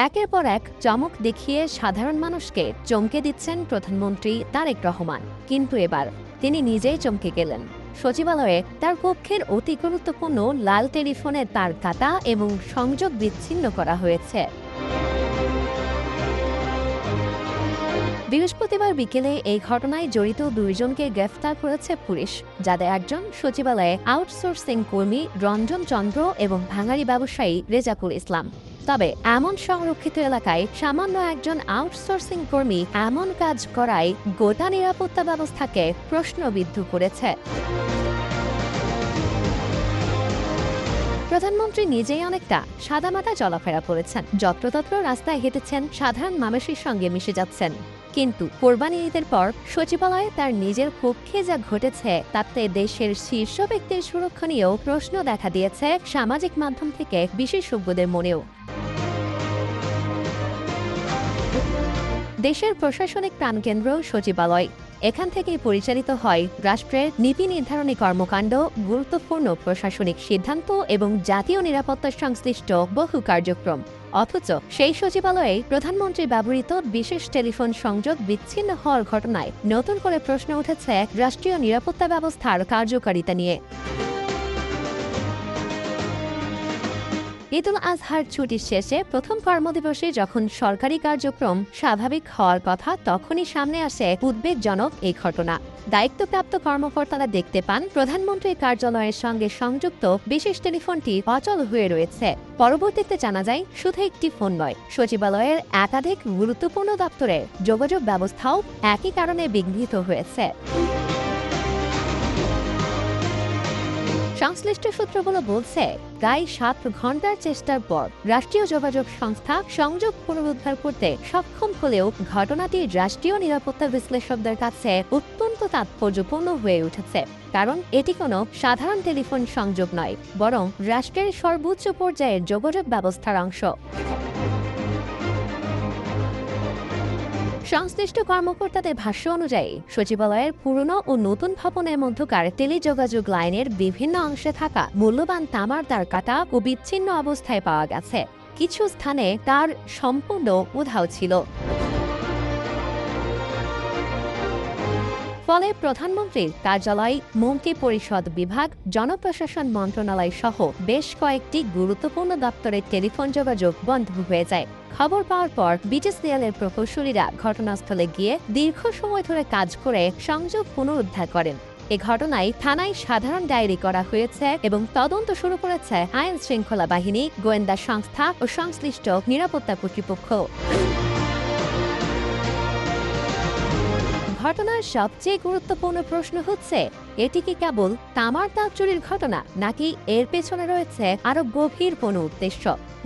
একের পর এক চমক দেখিয়ে সাধারণ মানুষকে চমকে দিচ্ছেন প্রধানমন্ত্রী তারেক রহমান। কিন্তু এবার তিনি নিজেই চমকে গেলেন। সচিবালয়ে তার কক্ষের অতি গুরুত্বপূর্ণ লাল টেলিফোনের তার কাটা এবং সংযোগ বিচ্ছিন্ন করা হয়েছে। বৃহস্পতিবার বিকেলে এই ঘটনায় জড়িত দুইজনকে গ্রেফতার করেছে পুলিশ, যাদের একজন সচিবালয়ে আউটসোর্সিং কর্মী রঞ্জন চন্দ্র এবং ভাঙারি ব্যবসায়ী রেজাকুল ইসলাম। তবে এমন সংরক্ষিত এলাকায় সামান্য একজন আউটসোর্সিং কর্মী এমন কাজ করায় গোটা নিরাপত্তা ব্যবস্থাকে প্রশ্নবিদ্ধ করেছে। প্রধানমন্ত্রী নিজেই অনেকটা সাদামাটা চলাফেরা করেছেন, যত্রতত্র রাস্তায় হেঁটেছেন, সাধারণ মানুষের সঙ্গে মিশে যাচ্ছেন। কিন্তু কোরবানি ঈদের পর সচিবালয়ে তার নিজের পক্ষে যা ঘটেছে তাতে দেশের শীর্ষ ব্যক্তির সুরক্ষা নিয়েও প্রশ্ন দেখা দিয়েছে সামাজিক মাধ্যম থেকে বিশেষজ্ঞদের মনেও। দেশের প্রশাসনিক প্রাণকেন্দ্র সচিবালয়, এখান থেকেই পরিচালিত হয় রাষ্ট্রের নীতি নির্ধারণী কর্মকাণ্ড, গুরুত্বপূর্ণ প্রশাসনিক সিদ্ধান্ত এবং জাতীয় নিরাপত্তা সংশ্লিষ্ট বহু কার্যক্রম। অথচ সেই সচিবালয়ে প্রধানমন্ত্রী ব্যবহৃত বিশেষ টেলিফোন সংযোগ বিচ্ছিন্ন হওয়ার ঘটনায় নতুন করে প্রশ্ন উঠেছে রাষ্ট্রীয় নিরাপত্তা ব্যবস্থার কার্যকারিতা নিয়ে। ঈদুল আজহার ছুটির শেষে প্রথম কর্মদিবসে যখন সরকারি কার্যক্রম স্বাভাবিক হওয়ার কথা, তখনই সামনে আসে উদ্বেগজনক এই ঘটনা। দায়িত্বপ্রাপ্ত কর্মকর্তারা দেখতে পান প্রধানমন্ত্রীর কার্যালয়ের সঙ্গে সংযুক্ত বিশেষ টেলিফোনটি অচল হয়ে রয়েছে। পরবর্তীতে জানা যায় শুধু একটি ফোন নয়, সচিবালয়ের একাধিক গুরুত্বপূর্ণ দপ্তরের যোগাযোগ ব্যবস্থাও একই কারণে বিঘ্নিত হয়েছে। সংশ্লিষ্ট সূত্রগুলো বলছে, প্রায় 7 ঘন্টার চেষ্টার পর রাষ্ট্রীয় যোগাযোগ সংস্থা সংযোগ পুনরুদ্ধার করতে সক্ষম হলেও ঘটনাটি রাষ্ট্রীয় নিরাপত্তা বিশ্লেষকদের কাছে অত্যন্ত তাৎপর্যপূর্ণ হয়ে উঠেছে। কারণ এটি কোনো সাধারণ টেলিফোন সংযোগ নয়, বরং রাষ্ট্রের সর্বোচ্চ পর্যায়ের যোগাযোগ ব্যবস্থার অংশ। সংশ্লিষ্ট কর্মকর্তাদের ভাষ্য অনুযায়ী সচিবালয়ের পুরনো ও নতুন ভবনের মধ্যকার টেলিযোগাযোগ লাইনের বিভিন্ন অংশে থাকা মূল্যবান তামার তার কাটা ও বিচ্ছিন্ন অবস্থায় পাওয়া গেছে। কিছু স্থানে তার সম্পূর্ণ উধাও ছিল। ফলে প্রধানমন্ত্রীর কার্যালয়, মন্ত্রী পরিষদ বিভাগ, জনপ্রশাসন মন্ত্রণালয় সহ বেশ কয়েকটি গুরুত্বপূর্ণ দপ্তরের টেলিফোন যোগাযোগ বন্ধ হয়ে যায়। খবর পাওয়ার পর বিটিসিএল-এর প্রকৌশলীরা ঘটনাস্থলে গিয়ে দীর্ঘ সময় ধরে কাজ করে সংযোগ পুনরুদ্ধার করেন। এ ঘটনায় থানায় সাধারণ ডায়েরি করা হয়েছে এবং তদন্ত শুরু করেছে আইন শৃঙ্খলা বাহিনী, গোয়েন্দা সংস্থা ও সংশ্লিষ্ট নিরাপত্তা কর্তৃপক্ষ। ঘটনার সবচেয়ে গুরুত্বপূর্ণ প্রশ্ন হচ্ছে, এটি কি কেবল তামার তার চুরির ঘটনা, নাকি এর পেছনে রয়েছে আরো গভীর কোনো উদ্দেশ্য?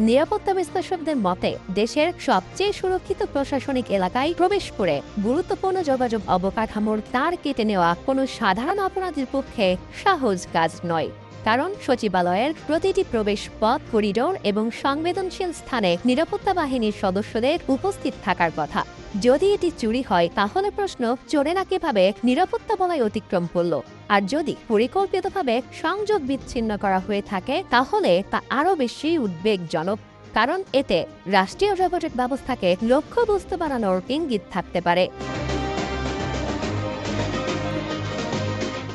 নিরাপত্তা বিশ্লেষকদের মতে, দেশের সবচেয়ে সুরক্ষিত প্রশাসনিক এলাকায় প্রবেশ করে গুরুত্বপূর্ণ যোগাযোগ অবকাঠামোর তার কেটে নেওয়া কোনো সাধারণ অপরাধীর পক্ষে সহজ কাজ নয়। কারণ সচিবালয়ের প্রতিটি প্রবেশ পথ, করিডোর এবং সংবেদনশীল স্থানে নিরাপত্তা বাহিনীর সদস্যদের উপস্থিত থাকার কথা। যদি এটি চুরি হয়, তাহলে প্রশ্ন, চোরেরা কিভাবে নিরাপত্তা বলয় অতিক্রম করল? আর যদি পরিকল্পিতভাবে সংযোগ বিচ্ছিন্ন করা হয়ে থাকে, তাহলে তা আরও বেশি উদ্বেগজনক। কারণ এতে রাষ্ট্রীয় যোগাযোগ ব্যবস্থাকে লক্ষ্যবস্তু বানানোর ইঙ্গিত থাকতে পারে।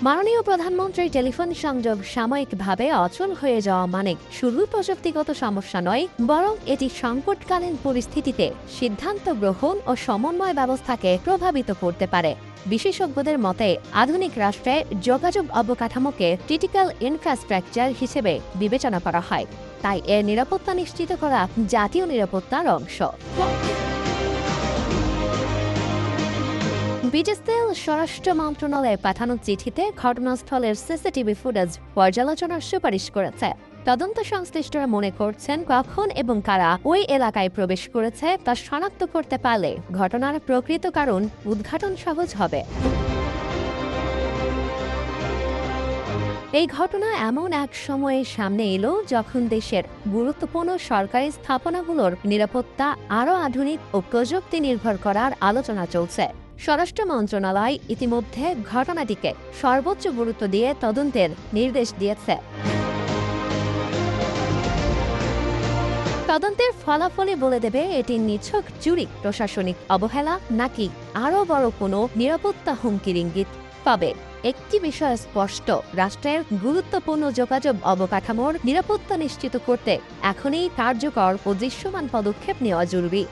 মাননীয় প্রধানমন্ত্রীর টেলিফোন সংযোগ সাময়িকভাবে অচল হয়ে যাওয়া মানে শুধু প্রযুক্তিগত সমস্যা নয়, বরং এটি সংকটকালীন পরিস্থিতিতে সিদ্ধান্ত গ্রহণ ও সমন্বয় ব্যবস্থাকে প্রভাবিত করতে পারে। বিশেষজ্ঞদের মতে, আধুনিক রাষ্ট্রে যোগাযোগ অবকাঠামোকে ক্রিটিক্যাল ইনফ্রাস্ট্রাকচার হিসেবে বিবেচনা করা হয়, তাই এর নিরাপত্তা নিশ্চিত করা জাতীয় নিরাপত্তার অংশ। বিটিসিএল স্বরাষ্ট্র মন্ত্রণালয়ে পাঠানো চিঠিতে ঘটনাস্থলের সিসিটিভি ফুটেজ পর্যালোচনার সুপারিশ করেছে। তদন্ত সংশ্লিষ্টরা মনে করছেন, কখন এবং কারা ওই এলাকায় প্রবেশ করেছে তা শনাক্ত করতে পারলে ঘটনার প্রকৃত কারণ উদ্ঘাটন সহজ হবে। এই ঘটনা এমন এক সময়ে সামনে এলো যখন দেশের গুরুত্বপূর্ণ সরকারি স্থাপনাগুলোর নিরাপত্তা আরও আধুনিক ও প্রযুক্তি নির্ভর করার আলোচনা চলছে। স্বরাষ্ট্র মন্ত্রণালয় ইতিমধ্যে ঘটনাটিকে সর্বোচ্চ গুরুত্ব দিয়ে তদন্তের নির্দেশ দিয়েছে। তদন্তের ফলাফলই বলে দেবে এটি নিছক চুরি, প্রশাসনিক অবহেলা নাকি আরও বড় কোনো নিরাপত্তা হুমকির ইঙ্গিত। তবে একটি বিষয় স্পষ্ট, রাষ্ট্রের গুরুত্বপূর্ণ যোগাযোগ অবকাঠামোর নিরাপত্তা নিশ্চিত করতে এখনই কার্যকর ও দৃশ্যমান পদক্ষেপ নেওয়া জরুরি।